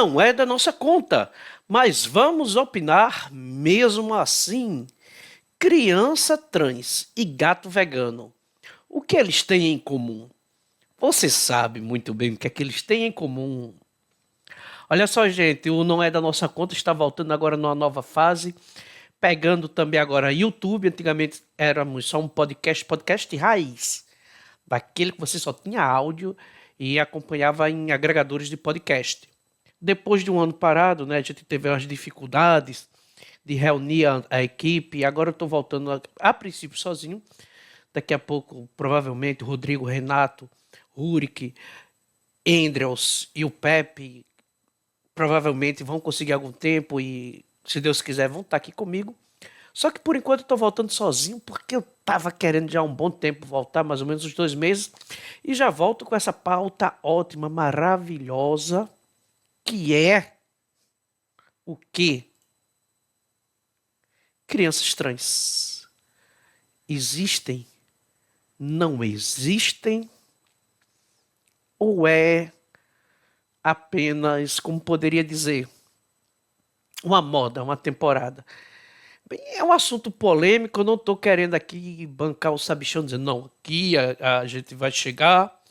não é da nossa conta, mas vamos opinar mesmo assim. Criança trans e gato vegano, o que eles têm em comum? Você sabe muito bem o que é que eles têm em comum. Olha só, gente, o Não É da Nossa Conta está voltando agora numa nova fase, pegando também agora YouTube. Antigamente éramos só um podcast raiz, daquele que você só tinha áudio e acompanhava em agregadores de podcast. Depois de um ano parado, né, a gente teve as dificuldades de reunir a equipe. Agora eu estou voltando a princípio sozinho. Daqui a pouco, provavelmente, o Rodrigo, Renato, Rurik, Endrels e o Pepe provavelmente vão conseguir algum tempo e, se Deus quiser, vão estar aqui comigo. Só que por enquanto eu estou voltando sozinho, porque eu estava querendo já há um bom tempo voltar, mais ou menos uns 2 meses, e já volto com essa pauta ótima, maravilhosa, que é o quê? Crianças trans. Existem? Não existem? Ou é apenas, como poderia dizer, uma moda, uma temporada? Bem, é um assunto polêmico, eu não estou querendo aqui bancar o sabichão dizendo, não, aqui a gente vai chegar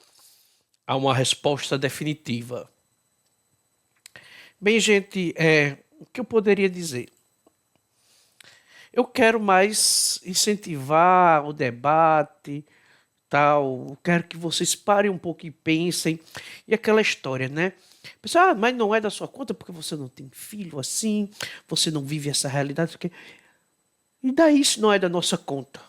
a uma resposta definitiva. Bem, gente, o que eu poderia dizer? Eu quero mais incentivar o debate, tal. Eu quero que vocês parem um pouco e pensem. E aquela história, né? Pessoal, mas não é da sua conta porque você não tem filho assim, você não vive essa realidade. E daí isso não é da nossa conta.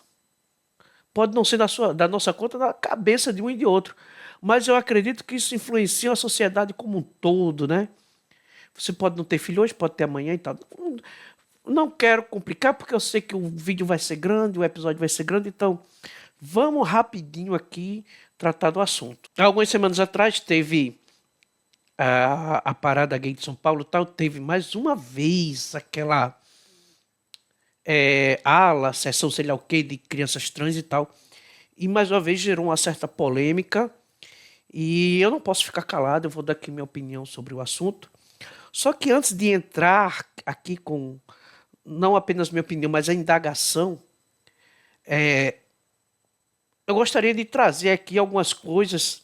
Pode não ser da nossa conta na cabeça de um e de outro. Mas eu acredito que isso influencia a sociedade como um todo, né? Você pode não ter filho hoje, pode ter amanhã e tal. Não quero complicar, porque eu sei que o vídeo vai ser grande, o episódio vai ser grande, então vamos rapidinho aqui tratar do assunto. Algumas semanas atrás teve a parada gay de São Paulo, tal, teve mais uma vez aquela ala, sessão sei lá o que, de crianças trans e tal, e mais uma vez gerou uma certa polêmica, e eu não posso ficar calado, eu vou dar aqui minha opinião sobre o assunto. Só que antes de entrar aqui com não apenas minha opinião, mas a indagação, eu gostaria de trazer aqui algumas coisas,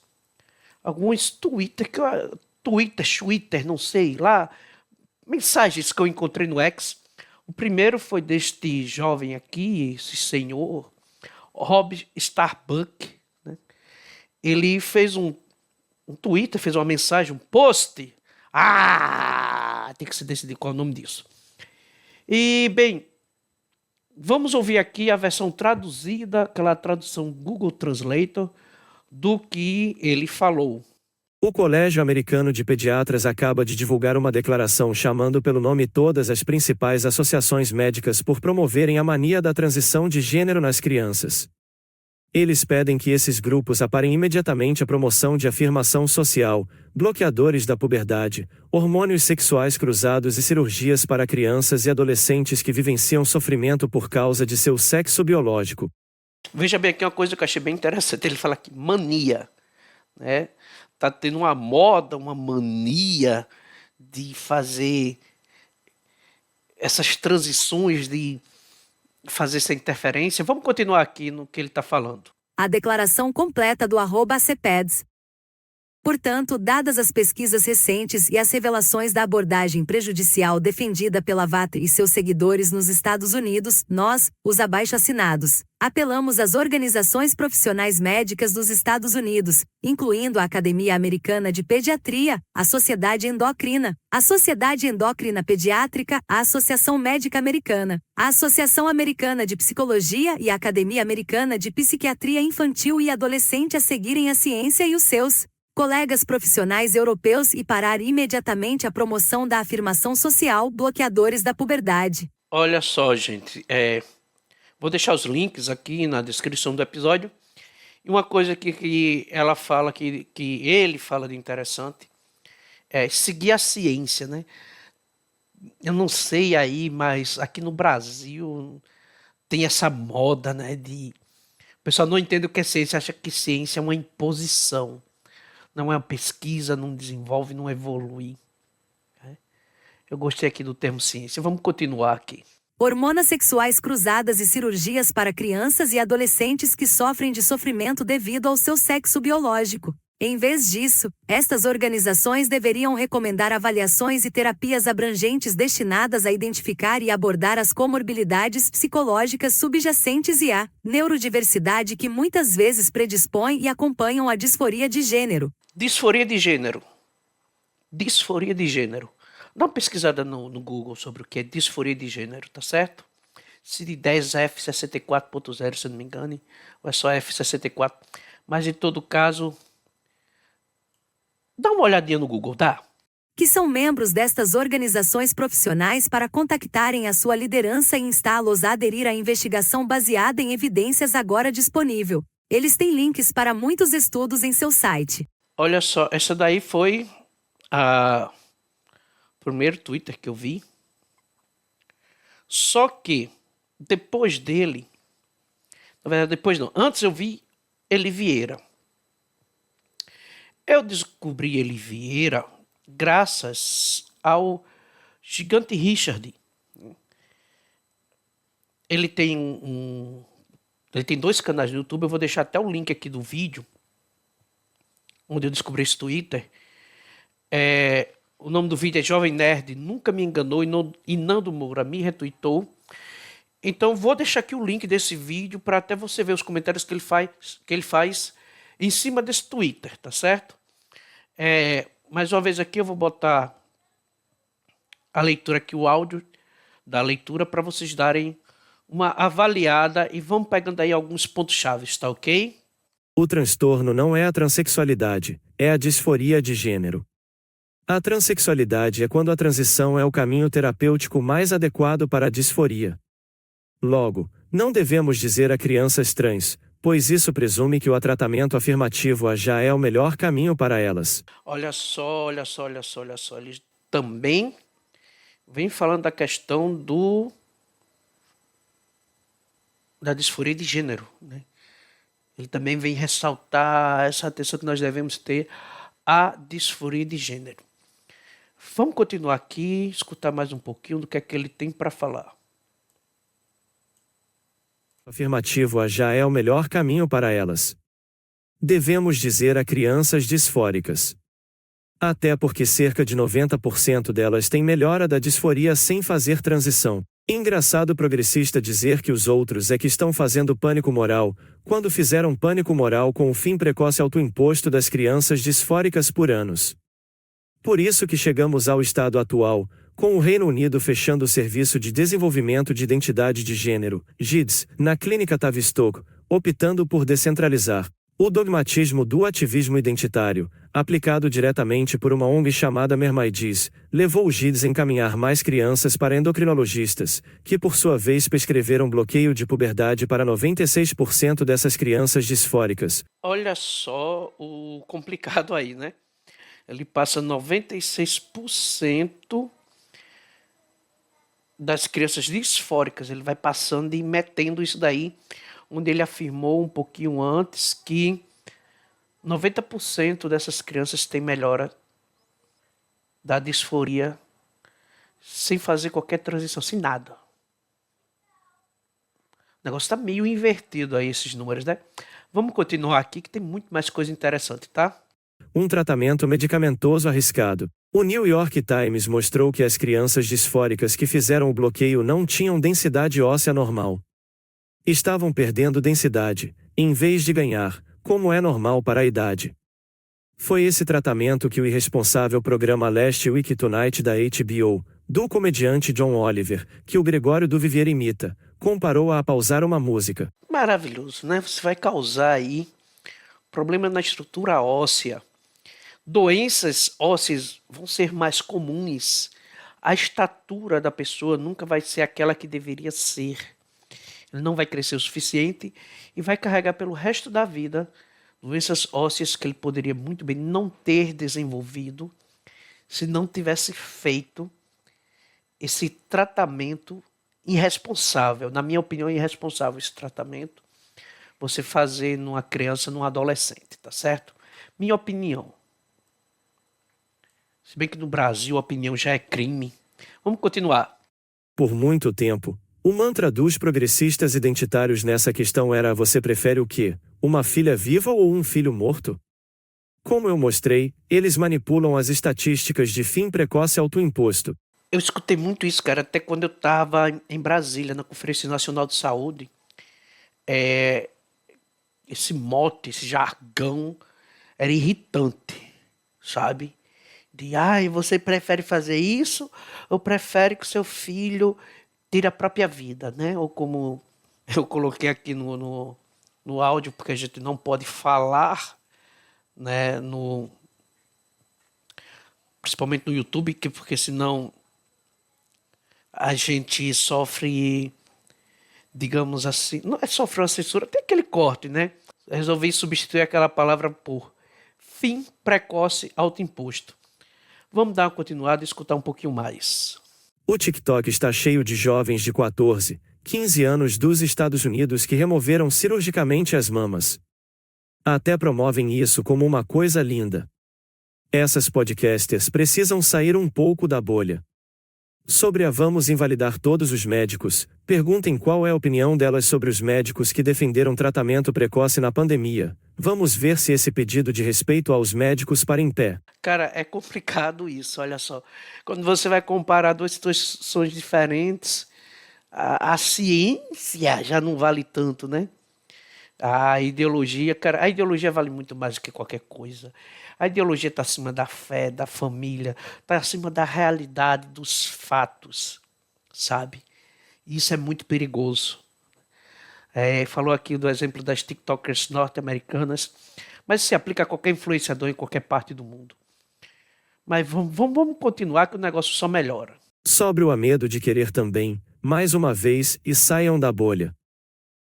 alguns Twitter, não sei, lá, mensagens que eu encontrei no X. O primeiro foi deste jovem aqui, esse senhor, Rob Starbuck, né? Ele fez um Twitter, fez uma mensagem, um post. Tem que se decidir qual é o nome disso. E, bem, vamos ouvir aqui a versão traduzida, aquela tradução Google Translator, do que ele falou. O Colégio Americano de Pediatras acaba de divulgar uma declaração chamando pelo nome todas as principais associações médicas por promoverem a mania da transição de gênero nas crianças. Eles pedem que esses grupos aparem imediatamente a promoção de afirmação social, bloqueadores da puberdade, hormônios sexuais cruzados e cirurgias para crianças e adolescentes que vivenciam sofrimento por causa de seu sexo biológico. Veja bem aqui uma coisa que eu achei bem interessante. Ele fala aqui, mania, né? Tá tendo uma moda, uma mania de fazer essas transições, de fazer essa interferência. Vamos continuar aqui no que ele está falando. A declaração completa do @CPEDS. Portanto, dadas as pesquisas recentes e as revelações da abordagem prejudicial defendida pela VAT e seus seguidores nos Estados Unidos, nós, os abaixo-assinados, apelamos às organizações profissionais médicas dos Estados Unidos, incluindo a Academia Americana de Pediatria, a Sociedade Endócrina, a Sociedade Endócrina Pediátrica, a Associação Médica Americana, a Associação Americana de Psicologia e a Academia Americana de Psiquiatria Infantil e Adolescente a seguirem a ciência e os seus colegas profissionais europeus e parar imediatamente a promoção da afirmação social, bloqueadores da puberdade. Olha só, gente, vou deixar os links aqui na descrição do episódio. E uma coisa que ela fala, que ele fala de interessante, é seguir a ciência, né? Eu não sei aí, mas aqui no Brasil tem essa moda, né, de... O pessoal não entende o que é ciência, acha que ciência é uma imposição. Não é uma pesquisa, não desenvolve, não evolui. Eu gostei aqui do termo ciência. Vamos continuar aqui. Hormonas sexuais cruzadas e cirurgias para crianças e adolescentes que sofrem de sofrimento devido ao seu sexo biológico. Em vez disso, estas organizações deveriam recomendar avaliações e terapias abrangentes destinadas a identificar e abordar as comorbilidades psicológicas subjacentes e a neurodiversidade que muitas vezes predispõem e acompanham a disforia de gênero. Disforia de gênero. Disforia de gênero. Dá uma pesquisada no Google sobre o que é disforia de gênero, tá certo? CID-10F64.0, se não me engano, ou é só F64. Mas em todo caso, dá uma olhadinha no Google, dá? Que são membros destas organizações profissionais para contactarem a sua liderança e instá-los a aderir à investigação baseada em evidências agora disponível. Eles têm links para muitos estudos em seu site. Olha só, essa daí foi a primeiro Twitter que eu vi. Só que depois dele, na verdade depois não, antes eu vi Eli Vieira. Eu descobri Eli Vieira graças ao Gigante Richard. Ele tem ele tem 2 canais no YouTube, eu vou deixar até o link aqui do vídeo onde eu descobri esse Twitter. O nome do vídeo é Jovem Nerd, nunca me enganou, e Nando Moura me retweetou. Então vou deixar aqui o link desse vídeo para até você ver os comentários que ele faz em cima desse Twitter, tá certo? Mais uma vez aqui eu vou botar a leitura aqui, o áudio da leitura, para vocês darem uma avaliada e vamos pegando aí alguns pontos-chave, tá ok? O transtorno não é a transexualidade, é a disforia de gênero. A transexualidade é quando a transição é o caminho terapêutico mais adequado para a disforia. Logo, não devemos dizer a crianças trans, pois isso presume que o tratamento afirmativo já é o melhor caminho para elas. Olha só. Eles também vêm falando da questão da disforia de gênero, né? Ele também vem ressaltar essa atenção que nós devemos ter à disforia de gênero. Vamos continuar aqui, escutar mais um pouquinho do que é que ele tem para falar. Afirmativo já é o melhor caminho para elas. Devemos dizer a crianças disfóricas. Até porque cerca de 90% delas têm melhora da disforia sem fazer transição. Engraçado progressista dizer que os outros é que estão fazendo pânico moral, quando fizeram pânico moral com o fim precoce autoimposto das crianças disfóricas por anos. Por isso que chegamos ao estado atual, com o Reino Unido fechando o Serviço de Desenvolvimento de Identidade de Gênero, GIDS, na Clínica Tavistock, optando por descentralizar o dogmatismo do ativismo identitário, aplicado diretamente por uma ONG chamada Mermaids, levou o GIDS a encaminhar mais crianças para endocrinologistas, que por sua vez prescreveram bloqueio de puberdade para 96% dessas crianças disfóricas. Olha só o complicado aí, né? Ele passa 96% das crianças disfóricas, ele vai passando e metendo isso daí, onde ele afirmou um pouquinho antes que 90% dessas crianças têm melhora da disforia sem fazer qualquer transição, sem nada. O negócio está meio invertido aí, esses números, né? Vamos continuar aqui que tem muito mais coisa interessante, tá? Um tratamento medicamentoso arriscado. O New York Times mostrou que as crianças disfóricas que fizeram o bloqueio não tinham densidade óssea normal. Estavam perdendo densidade, em vez de ganhar, como é normal para a idade. Foi esse tratamento que o irresponsável programa Last Week Tonight da HBO, do comediante John Oliver, que o Gregório do Vivier imita, comparou a pausar uma música. Maravilhoso, né? Você vai causar aí problema na estrutura óssea. Doenças ósseas vão ser mais comuns. A estatura da pessoa nunca vai ser aquela que deveria ser. Ele não vai crescer o suficiente e vai carregar pelo resto da vida doenças ósseas que ele poderia muito bem não ter desenvolvido se não tivesse feito esse tratamento irresponsável. Na minha opinião, é irresponsável esse tratamento. Você fazer numa criança, num adolescente, tá certo? Minha opinião. Se bem que no Brasil a opinião já é crime, Vamos continuar. Por muito tempo, o mantra dos progressistas identitários nessa questão era: você prefere o quê? Uma filha viva ou um filho morto? Como eu mostrei, eles manipulam as estatísticas de fim precoce autoimposto. Eu escutei muito isso, cara, até quando eu estava em Brasília, na Conferência Nacional de Saúde. Esse mote, esse jargão era irritante, sabe? Você prefere fazer isso ou prefere que o seu filho tire a própria vida, né? Ou como eu coloquei aqui no áudio, porque a gente não pode falar, né? Principalmente no YouTube, porque senão a gente sofre, digamos assim, não é sofrer uma censura, tem aquele corte, né? Resolvi substituir aquela palavra por fim precoce autoimposto. Vamos dar uma continuada e escutar um pouquinho mais. O TikTok está cheio de jovens de 14, 15 anos dos Estados Unidos que removeram cirurgicamente as mamas. Até promovem isso como uma coisa linda. Essas podcasters precisam sair um pouco da bolha. Sobre a vamos invalidar todos os médicos, perguntem qual é a opinião delas sobre os médicos que defenderam tratamento precoce na pandemia. Vamos ver se esse pedido de respeito aos médicos para em pé. Cara, é complicado isso, olha só. Quando você vai comparar duas situações diferentes, a ciência já não vale tanto, né? A ideologia, cara, a ideologia vale muito mais do que qualquer coisa. A ideologia está acima da fé, da família, está acima da realidade, dos fatos, sabe? E isso é muito perigoso. Falou aqui do exemplo das TikTokers norte-americanas, mas se aplica a qualquer influenciador em qualquer parte do mundo. Mas vamos continuar que o negócio só melhora. Sobre o medo de querer também, mais uma vez, e saiam da bolha.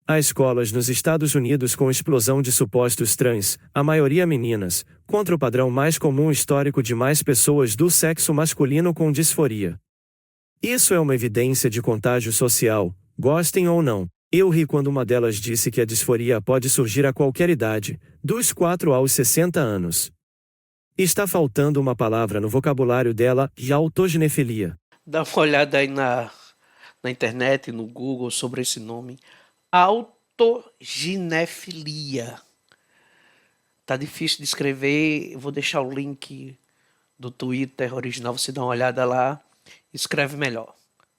Há escolas nos Estados Unidos com explosão de supostos trans, a maioria meninas, contra o padrão mais comum histórico de mais pessoas do sexo masculino com disforia. Isso é uma evidência de contágio social, gostem ou não. Eu ri quando uma delas disse que a disforia pode surgir a qualquer idade, dos 4 aos 60 anos. Está faltando uma palavra no vocabulário dela, e autoginefilia. Dá uma olhada aí na internet, no Google, sobre esse nome. Autoginefilia. Tá difícil de escrever, eu vou deixar o link do Twitter original, você dá uma olhada lá, escreve melhor.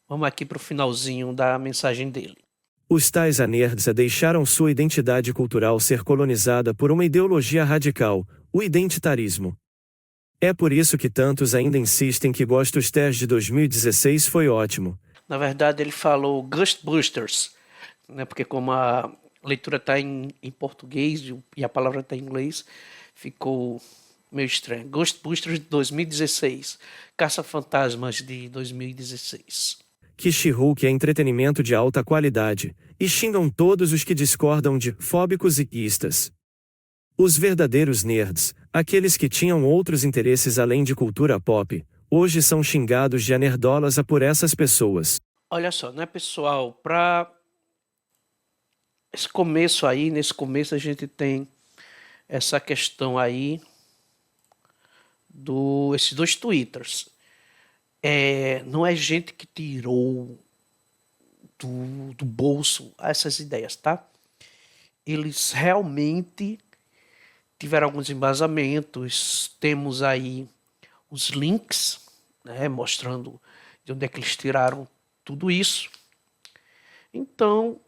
Vamos aqui para o finalzinho da mensagem dele. Os tais nerds deixaram sua identidade cultural ser colonizada por uma ideologia radical, o identitarismo. É por isso que tantos ainda insistem que Ghostbusters de 2016 foi ótimo. Na verdade, ele falou Ghostbusters, né? Porque como a leitura está em português e a palavra está em inglês, ficou meio estranho. Ghostbusters de 2016, Caça-Fantasmas de 2016. Que She-Hulk é entretenimento de alta qualidade, e xingam todos os que discordam de fóbicos e istas. Os verdadeiros nerds, aqueles que tinham outros interesses além de cultura pop, hoje são xingados de nerdolas por essas pessoas. Olha só, né, pessoal, para esse começo aí, nesse começo a gente tem essa questão aí esses dois twitters. Não é gente que tirou do bolso essas ideias, tá? Eles realmente tiveram alguns embasamentos, temos aí os links, né, mostrando de onde é que eles tiraram tudo isso. Então,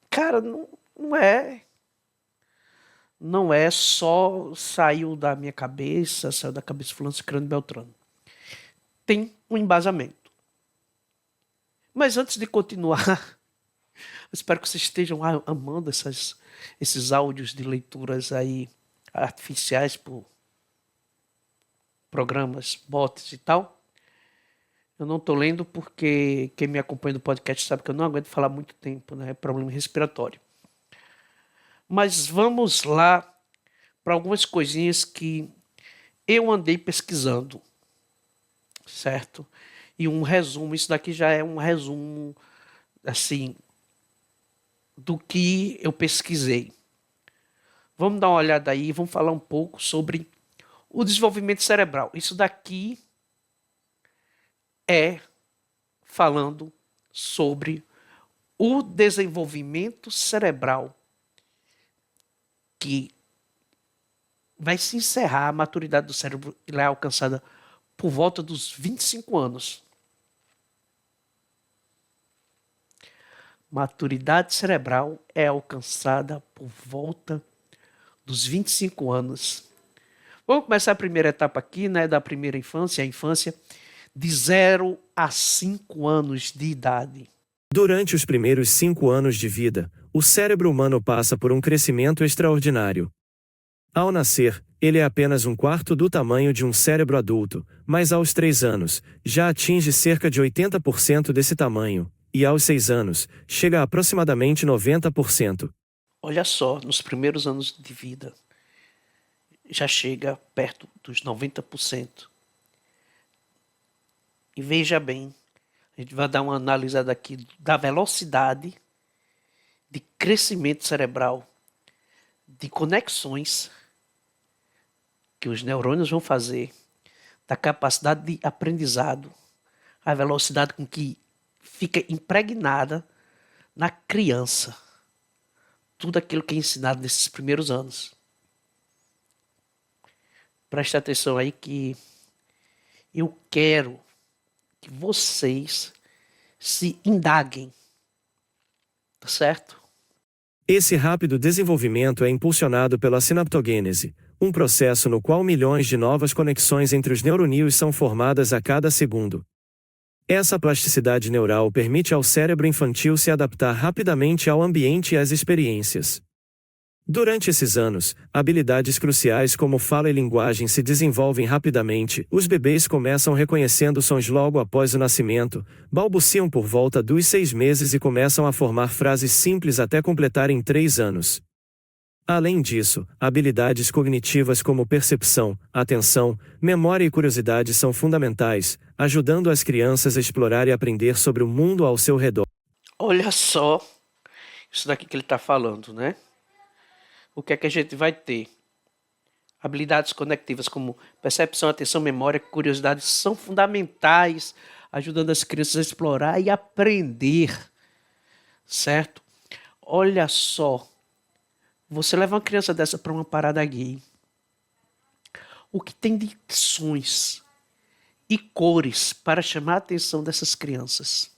cara, não é só saiu da minha cabeça, saiu da cabeça de fulano, ciclano, beltrano. Tem um embasamento. Mas antes de continuar, eu espero que vocês estejam amando esses áudios de leituras aí artificiais por programas, bots e tal. Eu não estou lendo porque quem me acompanha no podcast sabe que eu não aguento falar muito tempo, né? É problema respiratório. Mas vamos lá para algumas coisinhas que eu andei pesquisando, certo? E um resumo, isso daqui já é um resumo, assim, do que eu pesquisei. Vamos dar uma olhada aí, vamos falar um pouco sobre o desenvolvimento cerebral. Isso daqui é falando sobre o desenvolvimento cerebral, que vai se encerrar, a maturidade do cérebro ela é alcançada por volta dos 25 anos. Maturidade cerebral é alcançada por volta dos 25 anos. Vamos começar a primeira etapa aqui, né, da primeira infância, a infância de 0 a 5 anos de idade. Durante os primeiros 5 anos de vida, o cérebro humano passa por um crescimento extraordinário. Ao nascer, ele é apenas um quarto do tamanho de um cérebro adulto, mas aos 3 anos, já atinge cerca de 80% desse tamanho, e aos 6 anos, chega a aproximadamente 90%. Olha só, nos primeiros anos de vida, já chega perto dos 90%. E veja bem, a gente vai dar uma analisada aqui da velocidade de crescimento cerebral, de conexões que os neurônios vão fazer, da capacidade de aprendizado, a velocidade com que fica impregnada na criança tudo aquilo que é ensinado nesses primeiros anos. Preste atenção aí que eu quero que vocês se indaguem, tá certo? Esse rápido desenvolvimento é impulsionado pela sinaptogênese, um processo no qual milhões de novas conexões entre os neuronídeos são formadas a cada segundo. Essa plasticidade neural permite ao cérebro infantil se adaptar rapidamente ao ambiente e às experiências. Durante esses anos, habilidades cruciais como fala e linguagem se desenvolvem rapidamente. Os bebês começam reconhecendo sons logo após o nascimento, balbuciam por volta dos 6 meses e começam a formar frases simples até completarem 3 anos. Além disso, habilidades cognitivas como percepção, atenção, memória e curiosidade são fundamentais, ajudando as crianças a explorar e aprender sobre o mundo ao seu redor. Olha só, isso daqui que ele está falando, né? O que é que a gente vai ter? Habilidades conectivas como percepção, atenção, memória, curiosidade são fundamentais, ajudando as crianças a explorar e aprender, certo? Olha só, você leva uma criança dessa para uma parada gay, o que tem de sons e cores para chamar a atenção dessas crianças?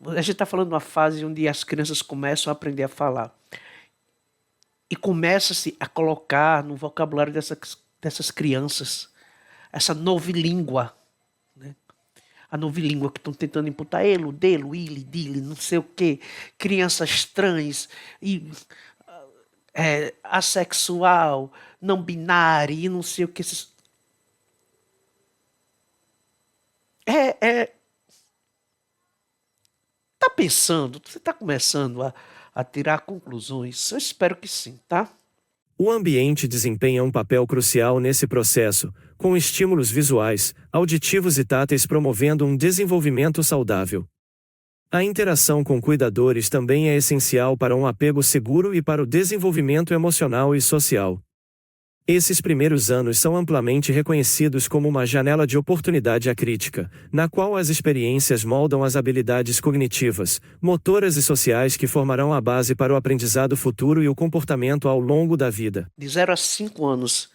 A gente está falando de uma fase onde as crianças começam a aprender a falar. E começa-se a colocar no vocabulário dessas crianças essa novilíngua, né? A novilíngua que estão tentando imputar elo, delo, ili, dile, não sei o quê. Crianças trans, e, assexual, não binário e não sei o que. Tá pensando? Você está começando a tirar conclusões? Eu espero que sim, tá? O ambiente desempenha um papel crucial nesse processo, com estímulos visuais, auditivos e táteis promovendo um desenvolvimento saudável. A interação com cuidadores também é essencial para um apego seguro e para o desenvolvimento emocional e social. Esses primeiros anos são amplamente reconhecidos como uma janela de oportunidade acrítica, na qual as experiências moldam as habilidades cognitivas, motoras e sociais que formarão a base para o aprendizado futuro e o comportamento ao longo da vida. De 0 a 5 anos,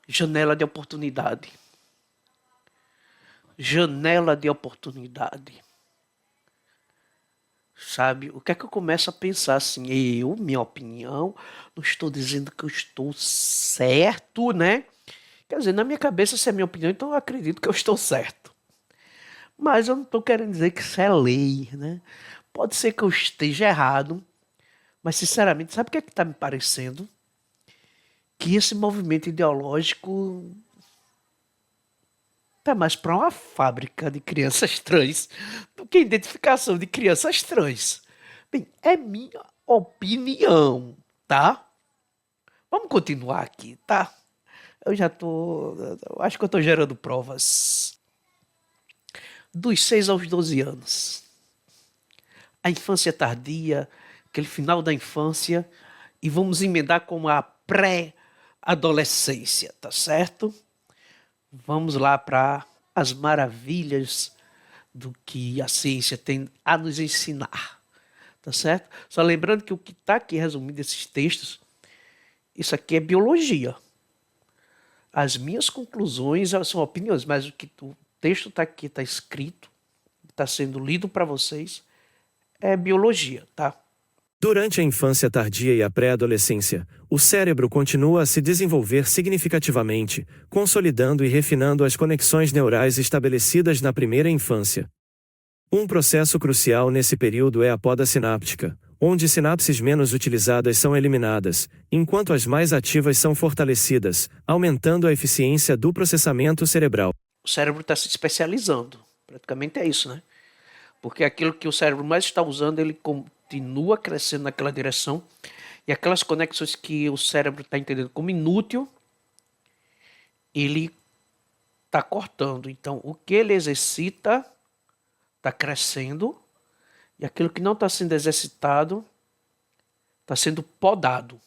janela de oportunidade. Janela de oportunidade. Sabe, o que é que eu começo a pensar assim? Minha opinião, não estou dizendo que eu estou certo, né? Quer dizer, na minha cabeça, se é minha opinião, então eu acredito que eu estou certo. Mas eu não estou querendo dizer que isso é lei, né? Pode ser que eu esteja errado, mas sinceramente, sabe o que é que está me parecendo? Que esse movimento ideológico tá mais para uma fábrica de crianças trans do que identificação de crianças trans. Bem, é minha opinião, tá? Vamos continuar aqui, tá? Eu acho que eu tô gerando provas. Dos 6 aos 12 anos. A infância tardia, aquele final da infância, e vamos emendar com a pré-adolescência, tá certo? Vamos lá para as maravilhas do que a ciência tem a nos ensinar, tá certo? Só lembrando que o que está aqui resumido nesses textos, isso aqui é biologia. As minhas conclusões são opiniões, mas o que o texto está aqui, está escrito, está sendo lido para vocês, é biologia, tá? Durante a infância tardia e a pré-adolescência, o cérebro continua a se desenvolver significativamente, consolidando e refinando as conexões neurais estabelecidas na primeira infância. Um processo crucial nesse período é a poda sináptica, onde sinapses menos utilizadas são eliminadas, enquanto as mais ativas são fortalecidas, aumentando a eficiência do processamento cerebral. O cérebro está se especializando, praticamente é isso, né? Porque aquilo que o cérebro mais está usando, ele continua crescendo naquela direção, e aquelas conexões que o cérebro está entendendo como inútil, ele está cortando. Então, o que ele exercita está crescendo, e aquilo que não está sendo exercitado está sendo podado,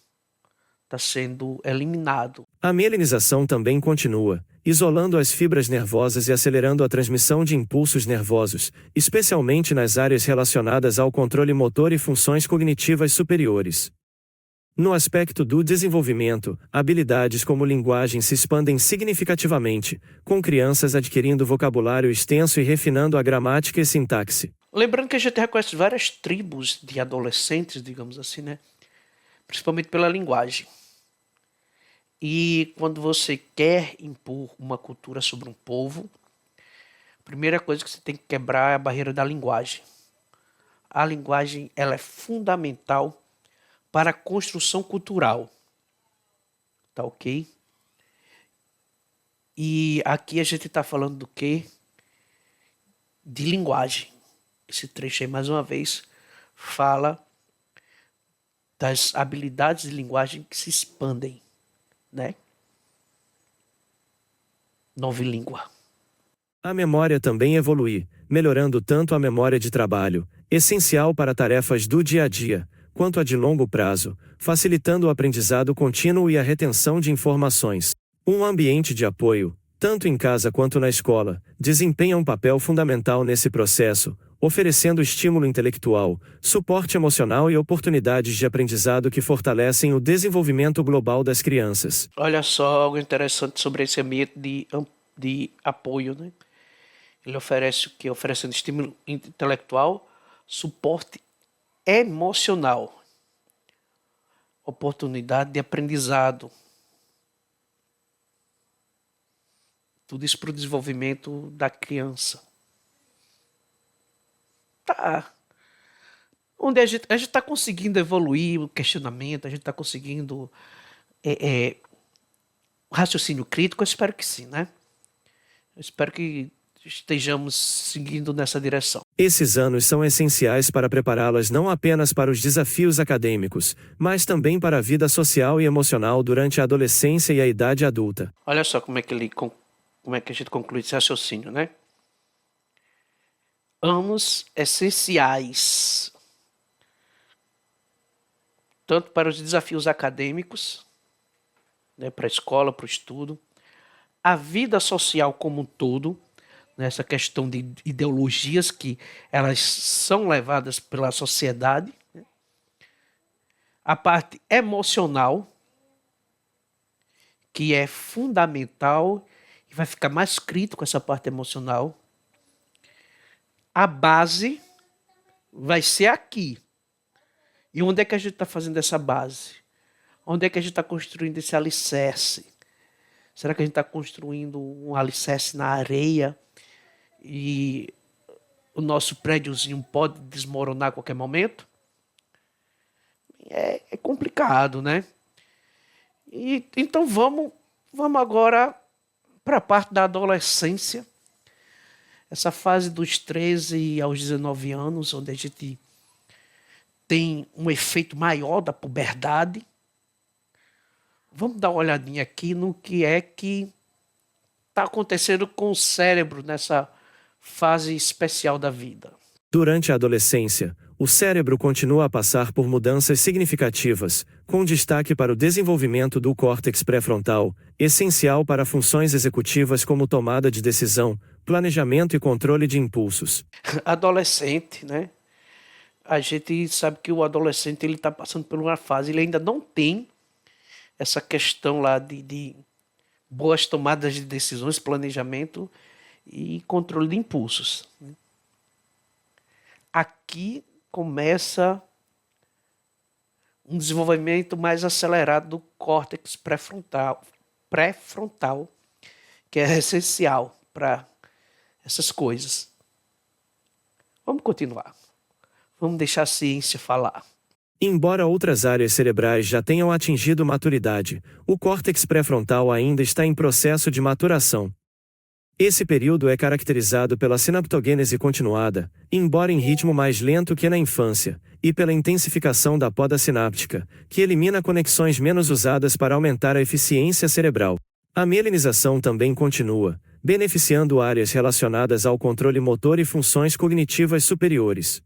está sendo eliminado. A mielinização também continua, isolando as fibras nervosas e acelerando a transmissão de impulsos nervosos, especialmente nas áreas relacionadas ao controle motor e funções cognitivas superiores. No aspecto do desenvolvimento, habilidades como linguagem se expandem significativamente, com crianças adquirindo vocabulário extenso e refinando a gramática e sintaxe. Lembrando que a gente reconhece várias tribos de adolescentes, digamos assim, né? Principalmente pela linguagem. E quando você quer impor uma cultura sobre um povo, a primeira coisa que você tem que quebrar é a barreira da linguagem. A linguagem, ela é fundamental para a construção cultural. Tá ok? E aqui a gente está falando do quê? De linguagem. Esse trecho aí, mais uma vez, fala das habilidades de linguagem que se expandem, né? Novilíngua. A memória também evolui, melhorando tanto a memória de trabalho, essencial para tarefas do dia a dia, quanto a de longo prazo, facilitando o aprendizado contínuo e a retenção de informações. Um ambiente de apoio, tanto em casa quanto na escola, desempenha um papel fundamental nesse processo, oferecendo estímulo intelectual, suporte emocional e oportunidades de aprendizado que fortalecem o desenvolvimento global das crianças. Olha só algo interessante sobre esse ambiente de apoio, né? Ele oferece o quê? Oferecendo estímulo intelectual, suporte emocional, oportunidade de aprendizado. Tudo isso para o desenvolvimento da criança. Tá. Onde a gente está conseguindo evoluir o questionamento, a gente está conseguindo raciocínio crítico, eu espero que sim, né? Eu espero que estejamos seguindo nessa direção. Esses anos são essenciais para prepará-las não apenas para os desafios acadêmicos, mas também para a vida social e emocional durante a adolescência e a idade adulta. Olha só como é que a gente conclui esse raciocínio, né? Anos essenciais, tanto para os desafios acadêmicos, né, para a escola, para o estudo, a vida social como um todo, nessa questão de ideologias que elas são levadas pela sociedade, né? A parte emocional, que é fundamental, e vai ficar mais crítico essa parte emocional. A base vai ser aqui. E onde é que a gente está fazendo essa base? Onde é que a gente está construindo esse alicerce? Será que a gente está construindo um alicerce na areia e o nosso prédiozinho pode desmoronar a qualquer momento? É complicado, né? Então vamos agora para a parte da adolescência. Essa fase dos 13 aos 19 anos, onde a gente tem um efeito maior da puberdade. Vamos dar uma olhadinha aqui no que é que está acontecendo com o cérebro nessa fase especial da vida. Durante a adolescência, o cérebro continua a passar por mudanças significativas, com destaque para o desenvolvimento do córtex pré-frontal, essencial para funções executivas como tomada de decisão, planejamento e controle de impulsos. Adolescente, né? A gente sabe que o adolescente ele está passando por uma fase, ele ainda não tem essa questão lá de boas tomadas de decisões, planejamento e controle de impulsos. Aqui começa um desenvolvimento mais acelerado do córtex pré-frontal, que é essencial para essas coisas. Vamos continuar. Vamos deixar a ciência falar. Embora outras áreas cerebrais já tenham atingido maturidade, o córtex pré-frontal ainda está em processo de maturação. Esse período é caracterizado pela sinaptogênese continuada, embora em ritmo mais lento que na infância, e pela intensificação da poda sináptica, que elimina conexões menos usadas para aumentar a eficiência cerebral. A mielinização também continua, beneficiando áreas relacionadas ao controle motor e funções cognitivas superiores.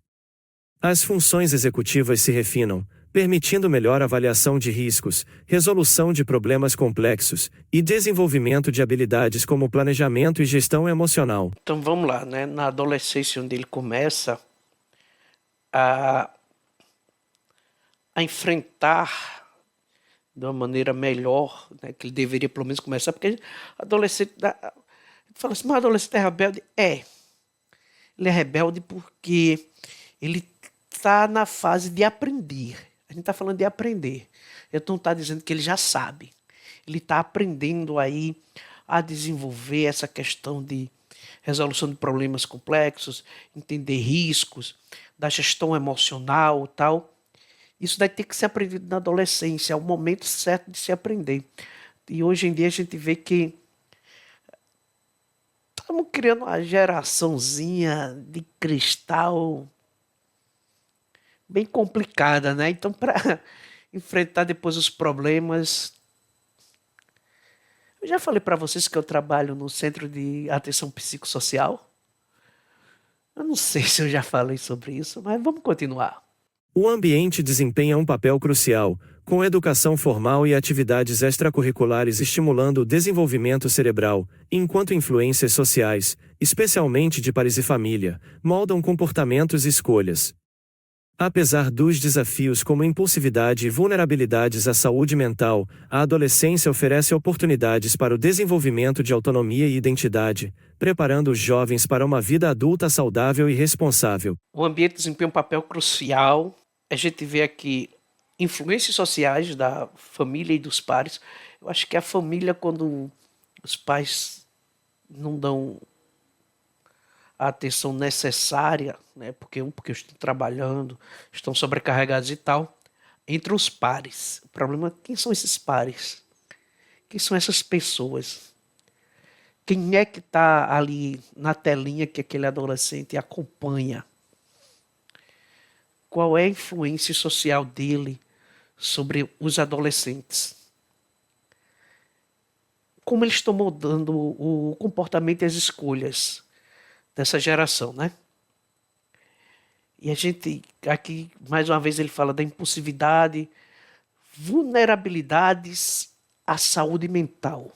As funções executivas se refinam, permitindo melhor avaliação de riscos, resolução de problemas complexos e desenvolvimento de habilidades como planejamento e gestão emocional. Então vamos lá, né? Na adolescência, onde ele começa a enfrentar de uma maneira melhor, né, que ele deveria pelo menos começar, porque adolescente fala assim, mas adolescente é rebelde? É. Ele é rebelde porque ele está na fase de aprender. A gente está falando de aprender. Eu não está dizendo que ele já sabe. Ele está aprendendo aí a desenvolver essa questão de resolução de problemas complexos, entender riscos, da gestão emocional e tal. Isso vai ter que ser aprendido na adolescência, é o momento certo de se aprender. E hoje em dia a gente vê que estamos criando uma geraçãozinha de cristal bem complicada, né? Então, para enfrentar depois os problemas... Eu já falei para vocês que eu trabalho no Centro de Atenção Psicossocial. Eu não sei se eu já falei sobre isso, mas vamos continuar. O ambiente desempenha um papel crucial, com educação formal e atividades extracurriculares estimulando o desenvolvimento cerebral, enquanto influências sociais, especialmente de pares e família, moldam comportamentos e escolhas. Apesar dos desafios como impulsividade e vulnerabilidades à saúde mental, a adolescência oferece oportunidades para o desenvolvimento de autonomia e identidade, preparando os jovens para uma vida adulta saudável e responsável. O ambiente desempenha um papel crucial. A gente vê aqui influências sociais da família e dos pares. Eu acho que a família, quando os pais não dão a atenção necessária, né, porque estão trabalhando, estão sobrecarregados e tal, entre os pares. O problema é quem são esses pares? Quem são essas pessoas? Quem é que está ali na telinha que aquele adolescente acompanha? Qual é a influência social dele sobre os adolescentes? Como eles estão mudando o comportamento e as escolhas dessa geração, né? E a gente, aqui, mais uma vez, ele fala da impulsividade, vulnerabilidades à saúde mental.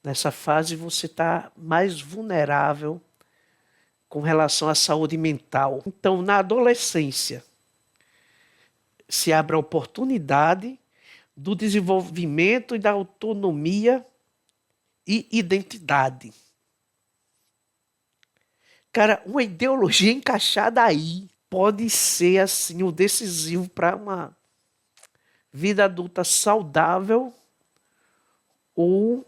Nessa fase, você está mais vulnerável com relação à saúde mental. Então, na adolescência, se abre a oportunidade do desenvolvimento e da autonomia e identidade. Cara, uma ideologia encaixada aí pode ser assim o decisivo para uma vida adulta saudável ou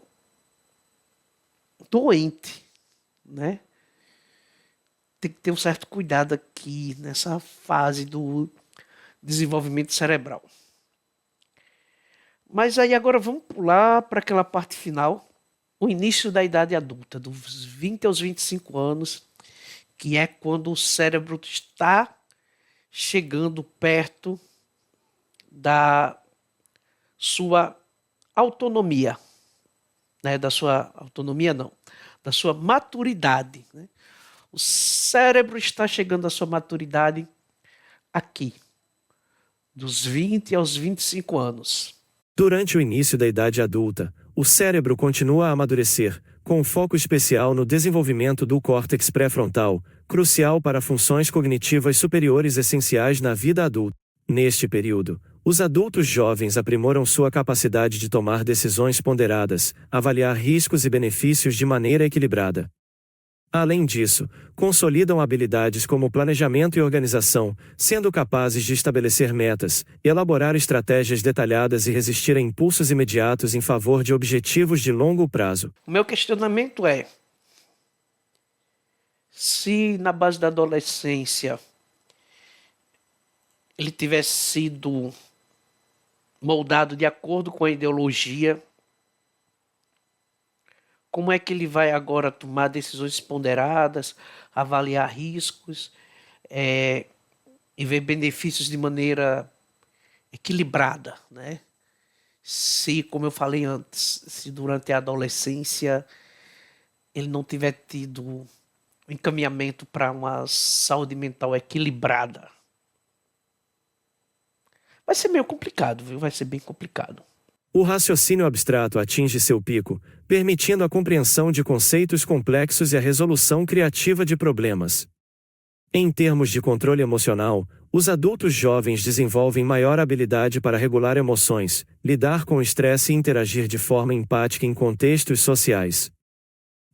doente, né? Tem que ter um certo cuidado aqui nessa fase do desenvolvimento cerebral. Mas aí agora vamos pular para aquela parte final, o início da idade adulta, dos 20 aos 25 anos, que é quando o cérebro está chegando perto da sua autonomia, né? Da sua autonomia não, da sua maturidade, né? O cérebro está chegando à sua maturidade aqui, dos 20 aos 25 anos. Durante o início da idade adulta, o cérebro continua a amadurecer, com foco especial no desenvolvimento do córtex pré-frontal, crucial para funções cognitivas superiores essenciais na vida adulta. Neste período, os adultos jovens aprimoram sua capacidade de tomar decisões ponderadas, avaliar riscos e benefícios de maneira equilibrada. Além disso, consolidam habilidades como planejamento e organização, sendo capazes de estabelecer metas, elaborar estratégias detalhadas e resistir a impulsos imediatos em favor de objetivos de longo prazo. O meu questionamento é: se na base da adolescência ele tivesse sido moldado de acordo com a ideologia, como é que ele vai agora tomar decisões ponderadas, avaliar riscos e ver benefícios de maneira equilibrada, né? Se, como eu falei antes, se durante a adolescência ele não tiver tido um encaminhamento para uma saúde mental equilibrada. Vai ser meio complicado, viu? Vai ser bem complicado. O raciocínio abstrato atinge seu pico, permitindo a compreensão de conceitos complexos e a resolução criativa de problemas. Em termos de controle emocional, os adultos jovens desenvolvem maior habilidade para regular emoções, lidar com o estresse e interagir de forma empática em contextos sociais.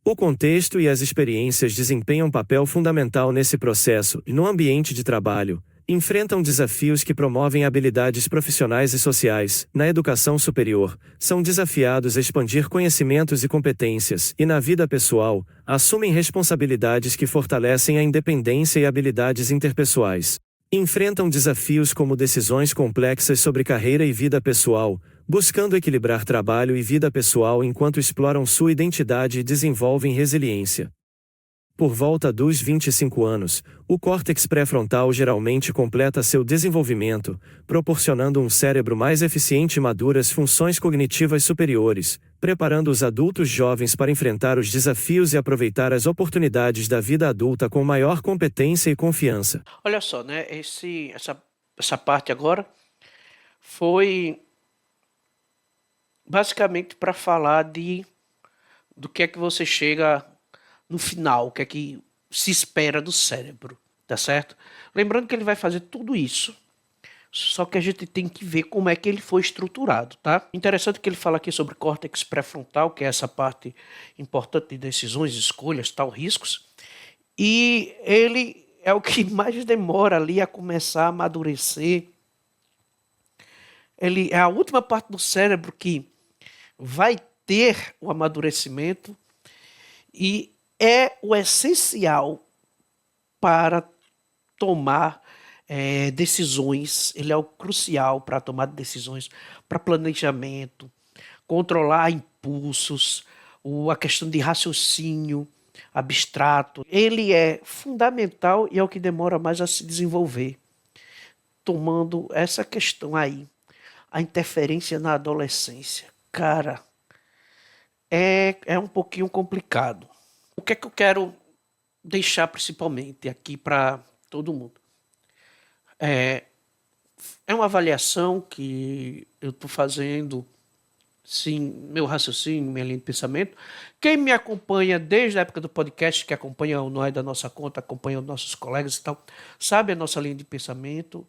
O contexto e as experiências desempenham papel fundamental nesse processo e no ambiente de trabalho. Enfrentam desafios que promovem habilidades profissionais e sociais. Na educação superior, são desafiados a expandir conhecimentos e competências, e na vida pessoal, assumem responsabilidades que fortalecem a independência e habilidades interpessoais. Enfrentam desafios como decisões complexas sobre carreira e vida pessoal, buscando equilibrar trabalho e vida pessoal enquanto exploram sua identidade e desenvolvem resiliência. Por volta dos 25 anos, o córtex pré-frontal geralmente completa seu desenvolvimento, proporcionando um cérebro mais eficiente e maduras funções cognitivas superiores, preparando os adultos jovens para enfrentar os desafios e aproveitar as oportunidades da vida adulta com maior competência e confiança. Olha só, né? Essa parte agora foi basicamente para falar do que é que você chega no final, o que é que se espera do cérebro, tá certo? Lembrando que ele vai fazer tudo isso, só que a gente tem que ver como é que ele foi estruturado, tá? Interessante que ele fala aqui sobre córtex pré-frontal, que é essa parte importante de decisões, escolhas, tal, riscos, e ele é o que mais demora ali a começar a amadurecer. Ele é a última parte do cérebro que vai ter o amadurecimento e é o essencial para tomar decisões. Ele é o crucial para tomar decisões, para planejamento, controlar impulsos, a questão de raciocínio abstrato. Ele é fundamental e é o que demora mais a se desenvolver. Tomando essa questão aí, a interferência na adolescência. Cara, é um pouquinho complicado. O que é que eu quero deixar principalmente aqui para todo mundo? É uma avaliação que eu estou fazendo, sim, meu raciocínio, minha linha de pensamento. Quem me acompanha desde a época do podcast, que acompanha o Não é da Nossa Conta, acompanha os nossos colegas e tal, sabe a nossa linha de pensamento,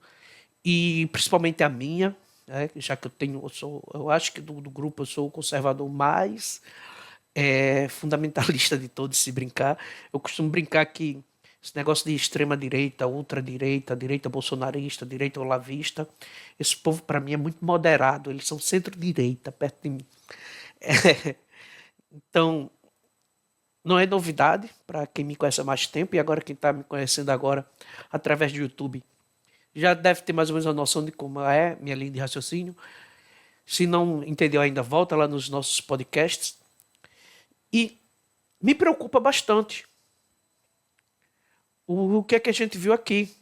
e principalmente a minha, né, já que eu acho que do grupo eu sou o conservador mais fundamentalista de todos, se brincar. Eu costumo brincar que esse negócio de extrema-direita, ultradireita, direita bolsonarista, direita olavista, esse povo para mim é muito moderado, eles são centro-direita, perto de mim. Então, não é novidade para quem me conhece há mais tempo, e agora quem está me conhecendo agora através do YouTube já deve ter mais ou menos a noção de como é minha linha de raciocínio. Se não entendeu ainda, volta lá nos nossos podcasts. E me preocupa bastante o que é que a gente viu aqui.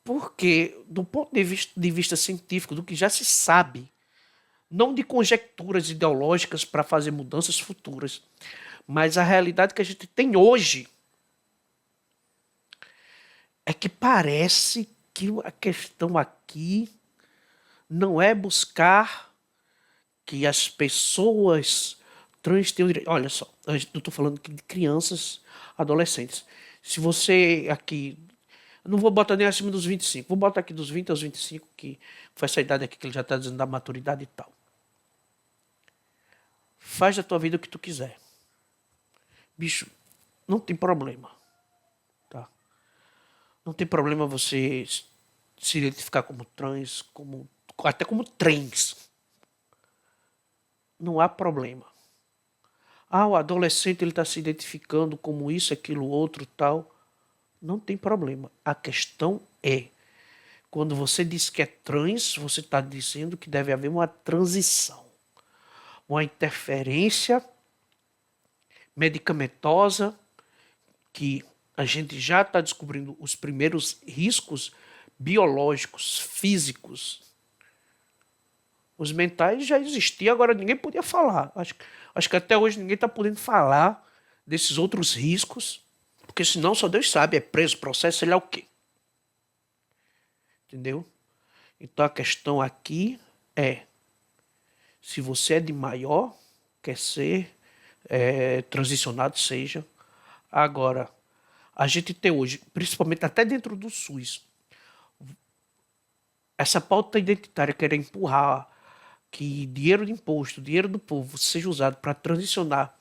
Porque, do ponto de vista científico, do que já se sabe, não de conjecturas ideológicas para fazer mudanças futuras, mas a realidade que a gente tem hoje, é que parece que a questão aqui não é buscar que as pessoas trans tem o direito. Olha só, eu estou falando aqui de crianças, adolescentes. Se você aqui. Eu não vou botar nem acima dos 25, vou botar aqui dos 20 aos 25, que foi essa idade aqui que ele já está dizendo da maturidade e tal. Faz da tua vida o que tu quiser. Bicho, não tem problema. Tá? Não tem problema você se identificar como trans, até como trans. Não há problema. Ah, o adolescente ele está se identificando como isso, aquilo, outro, tal. Não tem problema. A questão é, quando você diz que é trans, você está dizendo que deve haver uma transição. Uma interferência medicamentosa, que a gente já está descobrindo os primeiros riscos biológicos, físicos. Os mentais já existiam, agora ninguém podia falar. Acho que até hoje ninguém está podendo falar desses outros riscos, porque senão só Deus sabe, é preso, processo, sei lá o quê. Entendeu? Então a questão aqui é, se você é de maior, quer ser transicionado, seja. Agora, a gente tem hoje, principalmente até dentro do SUS, essa pauta identitária querer empurrar que dinheiro de imposto, dinheiro do povo seja usado para transicionar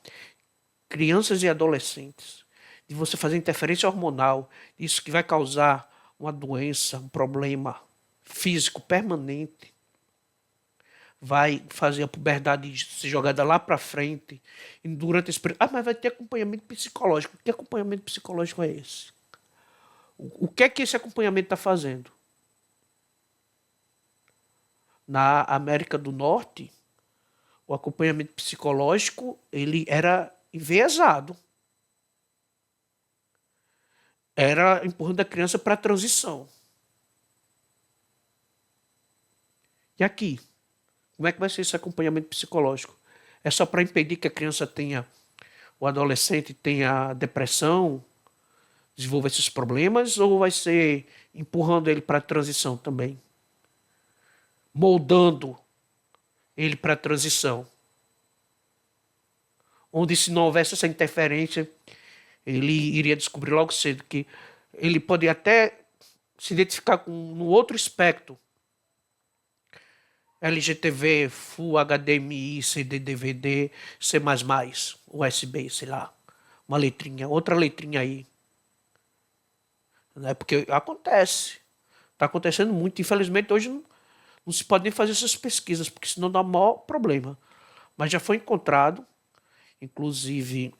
crianças e adolescentes, de você fazer interferência hormonal, isso que vai causar uma doença, um problema físico permanente, vai fazer a puberdade ser jogada lá para frente, e durante esse período, mas vai ter acompanhamento psicológico. Que acompanhamento psicológico é esse? O que é que esse acompanhamento está fazendo? Na América do Norte, o acompanhamento psicológico ele era enviesado. Era empurrando a criança para a transição. E aqui? Como é que vai ser esse acompanhamento psicológico? É só para impedir que a criança tenha, o adolescente tenha depressão, desenvolva esses problemas, ou vai ser empurrando ele para a transição também? Moldando ele para a transição? Onde, se não houvesse essa interferência, ele iria descobrir logo cedo que ele pode até se identificar com no outro espectro, LGTV, Full HDMI, CD, DVD, C++, USB, sei lá, uma letrinha, outra letrinha aí. Né? Porque acontece, está acontecendo muito. Infelizmente hoje não se pode nem fazer essas pesquisas, porque senão dá maior problema. Mas já foi encontrado, inclusive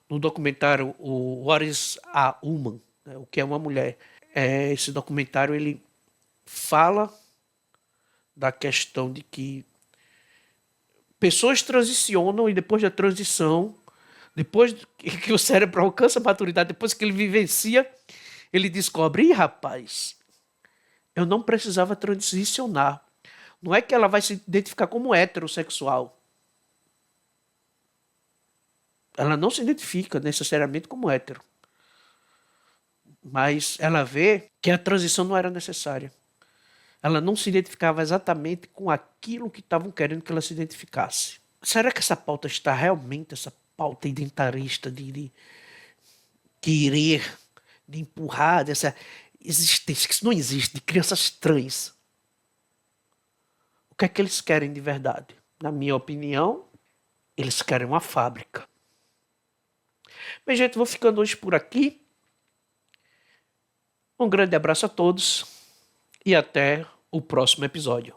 no documentário o What is a Woman, né? O que é uma mulher. Esse documentário ele fala da questão de que pessoas transicionam e depois da transição, depois que o cérebro alcança a maturidade, depois que ele vivencia, ele descobre, ih, rapaz, eu não precisava transicionar. Não é que ela vai se identificar como heterossexual. Ela não se identifica necessariamente como hétero. Mas ela vê que a transição não era necessária. Ela não se identificava exatamente com aquilo que estavam querendo que ela se identificasse. Será que essa pauta está realmente, essa pauta identitarista de querer, de empurrar, dessa existência que isso não existe, de crianças trans? O que é que eles querem de verdade? Na minha opinião, eles querem uma fábrica. Bem, gente, vou ficando hoje por aqui. Um grande abraço a todos e até o próximo episódio.